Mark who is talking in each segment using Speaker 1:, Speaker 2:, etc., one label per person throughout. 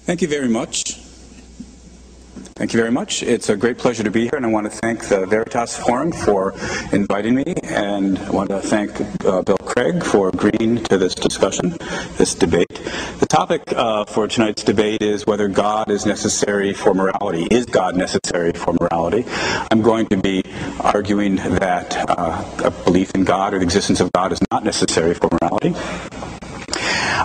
Speaker 1: Thank you very much. Thank you very much. It's a great pleasure to be here, and I want to thank the Veritas Forum for inviting me, and I want to thank Bill Craig for agreeing to this discussion, this debate. The topic for tonight's debate is whether God is necessary for morality. Is God necessary for morality? I'm going to be arguing that a belief in God or the existence of God is not necessary for morality.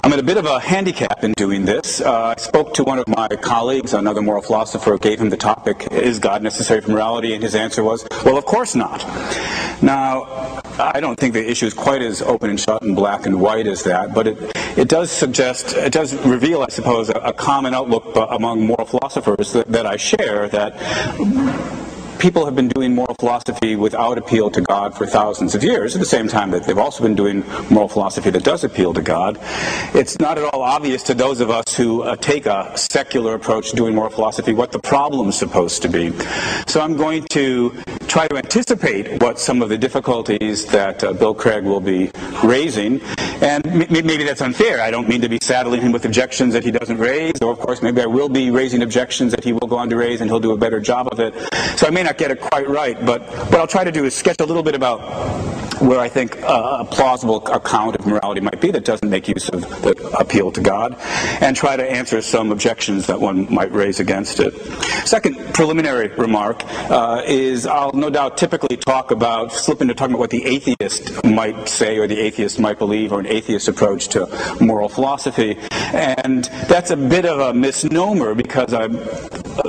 Speaker 1: I'm at a bit of a handicap in doing this. I spoke to one of my colleagues, another moral philosopher, gave him the topic, is God necessary for morality? And his answer was, well, of course not. Now, I don't think the issue is quite as open and shut and black and white as that, but it does suggest, it does reveal, I suppose, a common outlook among moral philosophers that I share, that people have been doing moral philosophy without appeal to God for thousands of years, at the same time that they've also been doing moral philosophy that does appeal to God. It's not at all obvious to those of us who take a secular approach to doing moral philosophy what the problem is supposed to be. So I'm going to try to anticipate what some of the difficulties that Bill Craig will be raising, and maybe that's unfair. I don't mean to be saddling him with objections that he doesn't raise, or of course maybe I will be raising objections that he will go on to raise and he'll do a better job of it. So I may not get it quite right, but what I'll try to do is sketch a little bit about where I think a plausible account of morality might be that doesn't make use of the appeal to God, and try to answer some objections that one might raise against it. Second preliminary remark is I'll no doubt typically slip into talking about what the atheist might say or the atheist might believe, or an atheist approach to moral philosophy. And that's a bit of a misnomer, because I'm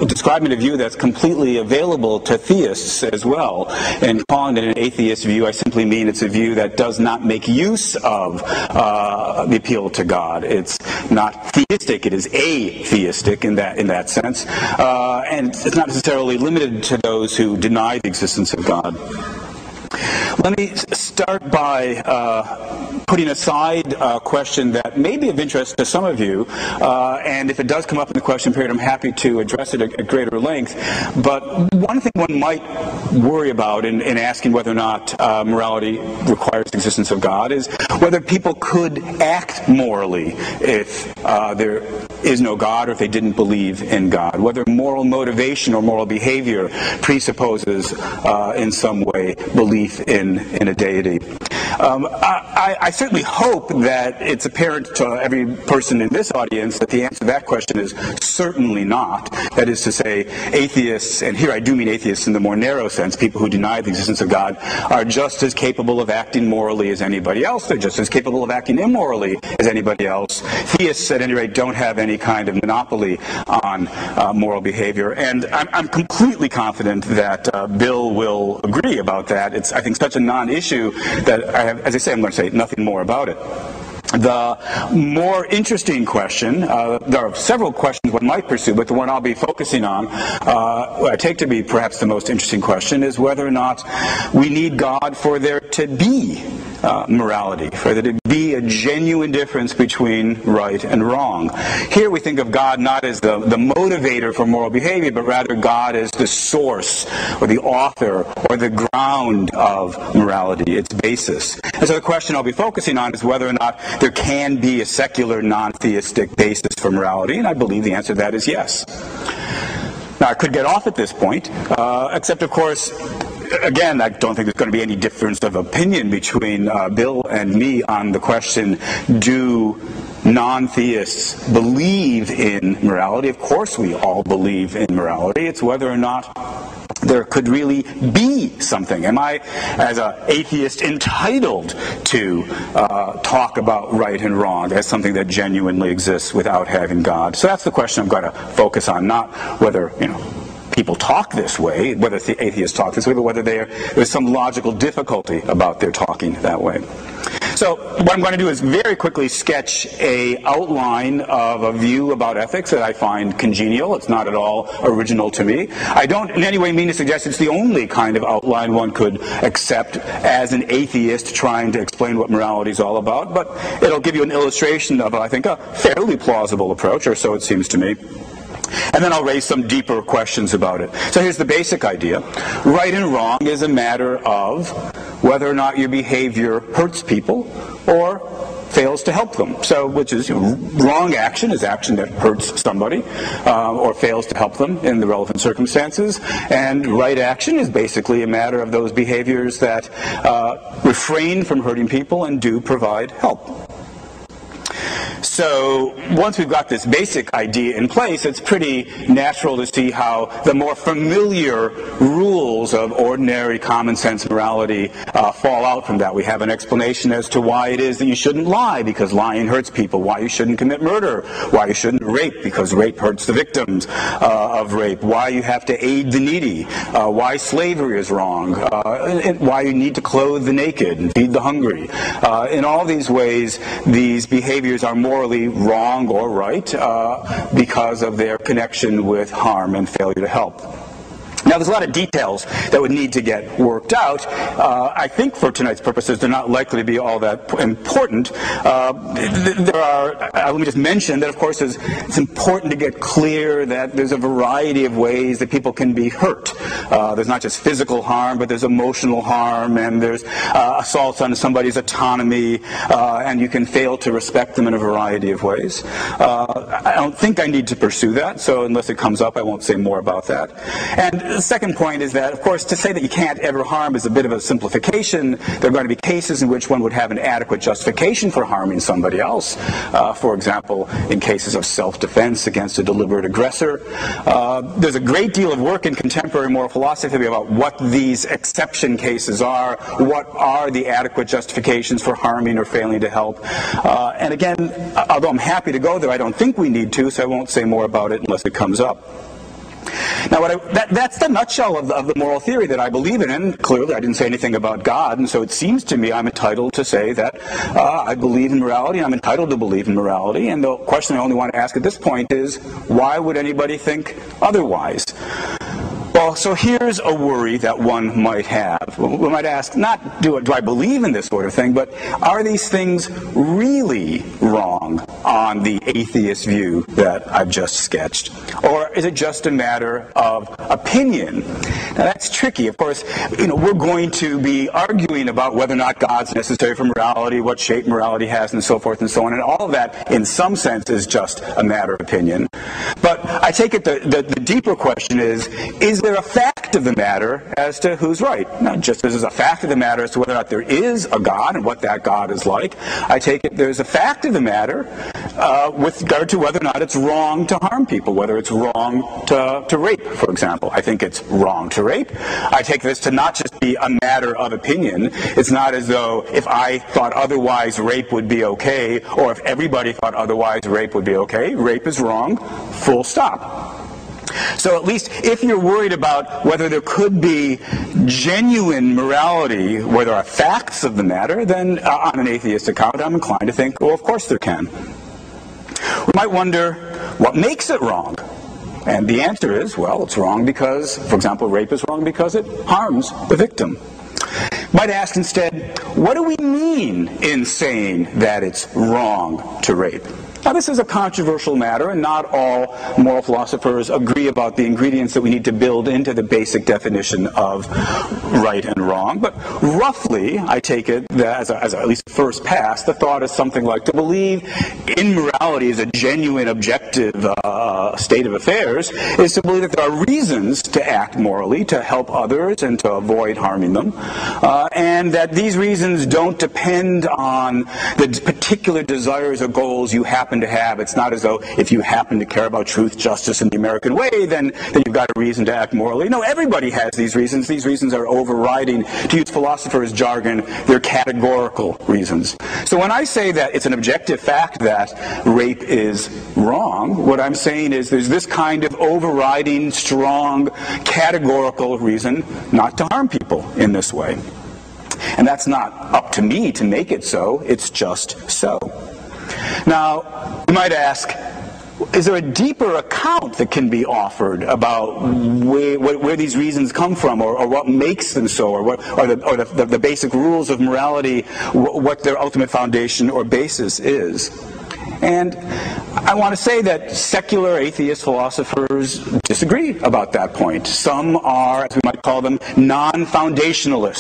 Speaker 1: describing a view that's completely available to theists as well. And calling it an atheist view, I simply mean it's a view that does not make use of the appeal to God. It's not theistic, it is atheistic in that sense. And it's not necessarily limited to those who deny the existence of God. Let me start by putting aside a question that may be of interest to some of you, and if it does come up in the question period, I'm happy to address it at greater length. But one thing one might worry about in asking whether or not morality requires the existence of God is whether people could act morally if there is no God, or if they didn't believe in God. Whether moral motivation or moral behavior presupposes in some way belief in a deity. I certainly hope that it's apparent to every person in this audience that the answer to that question is certainly not. That is to say, atheists, and here I do mean atheists in the more narrow sense, people who deny the existence of God, are just as capable of acting morally as anybody else. They're just as capable of acting immorally as anybody else. Theists, at any rate, don't have any kind of monopoly on moral behavior. And I'm completely confident that Bill will agree about that. It's, I think, such a non-issue that I have, as I say, I'm going to say nothing more about it. The more interesting question, there are several questions one might pursue, but the one I'll be focusing on, what I take to be perhaps the most interesting question, is whether or not we need God for there to be morality, for there to be a genuine difference between right and wrong. Here we think of God not as the motivator for moral behavior, but rather God as the source, or the author, or the ground of morality, its basis. And so the question I'll be focusing on is whether or not there can be a secular, non-theistic basis for morality, and I believe the answer to that is yes. Now, I could get off at this point, except, of course, again, I don't think there's going to be any difference of opinion between Bill and me on the question, do non-theists believe in morality? Of course we all believe in morality. It's whether or not there could really be something. Am I, as an atheist, entitled to talk about right and wrong as something that genuinely exists without having God? So that's the question I'm going to focus on, not whether, people talk this way, whether the atheists talk this way, but whether there's some logical difficulty about their talking that way. So what I'm going to do is very quickly sketch an outline of a view about ethics that I find congenial. It's not at all original to me. I don't in any way mean to suggest it's the only kind of outline one could accept as an atheist trying to explain what morality is all about, but it'll give you an illustration of, I think, a fairly plausible approach, or so it seems to me. And then I'll raise some deeper questions about it. So here's the basic idea. Right and wrong is a matter of whether or not your behavior hurts people or fails to help them. So, which is, wrong action is action that hurts somebody or fails to help them in the relevant circumstances, and right action is basically a matter of those behaviors that refrain from hurting people and do provide help. So once we've got this basic idea in place, it's pretty natural to see how the more familiar rules of ordinary common sense morality fall out from that. We have an explanation as to why it is that you shouldn't lie, because lying hurts people, why you shouldn't commit murder, why you shouldn't rape, because rape hurts the victims of rape, why you have to aid the needy, why slavery is wrong, and why you need to clothe the naked and feed the hungry. In all these ways, these behaviors are morally wrong or right because of their connection with harm and failure to help. Now, there's a lot of details that would need to get worked out. I think for tonight's purposes, they're not likely to be all that important. Let me just mention that, of course, it's important to get clear that there's a variety of ways that people can be hurt. There's not just physical harm, but there's emotional harm, and there's assaults on somebody's autonomy, and you can fail to respect them in a variety of ways. I don't think I need to pursue that, so unless it comes up, I won't say more about that. And the second point is that, of course, to say that you can't ever harm is a bit of a simplification. There are going to be cases in which one would have an adequate justification for harming somebody else. For example, in cases of self-defense against a deliberate aggressor. There's a great deal of work in contemporary moral philosophy about what these exception cases are, what are the adequate justifications for harming or failing to help. And again, although I'm happy to go there, I don't think we need to, so I won't say more about it unless it comes up. Now, that's the nutshell of the moral theory that I believe in, and clearly I didn't say anything about God, and so it seems to me I'm entitled to say that I believe in morality, and I'm entitled to believe in morality, and the question I only want to ask at this point is, why would anybody think otherwise? Well, so here's a worry that one might have. We might ask, not do I believe in this sort of thing, but are these things really wrong on the atheist view that I've just sketched? Or is it just a matter of opinion? Now, that's tricky. Of course, we're going to be arguing about whether or not God's necessary for morality, what shape morality has, and so forth and so on, and all of that, in some sense, is just a matter of opinion. But I take it the deeper question is there a fact of the matter as to who's right? Not just as a fact of the matter as to whether or not there is a God and what that God is like. I take it there's a fact of the matter with regard to whether or not it's wrong to harm people, whether it's wrong to rape, for example. I think it's wrong to rape. I take this to not just be a matter of opinion. It's not as though if I thought otherwise rape would be okay, or if everybody thought otherwise rape would be okay. Rape is wrong, full stop. So at least if you're worried about whether there could be genuine morality, where there are facts of the matter, then on an atheist account, I'm inclined to think, well, of course there can. We might wonder, what makes it wrong? And the answer is, well, it's wrong because, for example, rape is wrong because it harms the victim. Might ask instead, what do we mean in saying that it's wrong to rape? Now, this is a controversial matter, and not all moral philosophers agree about the ingredients that we need to build into the basic definition of right and wrong. But roughly, I take it that as at least first pass, the thought is something like to believe in morality as a genuine, objective state of affairs is to believe that there are reasons to act morally, to help others and to avoid harming them, and that these reasons don't depend on the particular desires or goals you happen to have. It's not as though if you happen to care about truth, justice, and the American way, then you've got a reason to act morally. No, everybody has these reasons. These reasons are overriding, to use philosophers' jargon, they're categorical reasons. So when I say that it's an objective fact that rape is wrong, what I'm saying is there's this kind of overriding, strong, categorical reason not to harm people in this way. And that's not up to me to make it so, it's just so. Now, you might ask, is there a deeper account that can be offered about where these reasons come from, or what makes them so, or the basic rules of morality, what their ultimate foundation or basis is? And I want to say that secular atheist philosophers disagree about that point. Some are, as we might call them, non-foundationalists.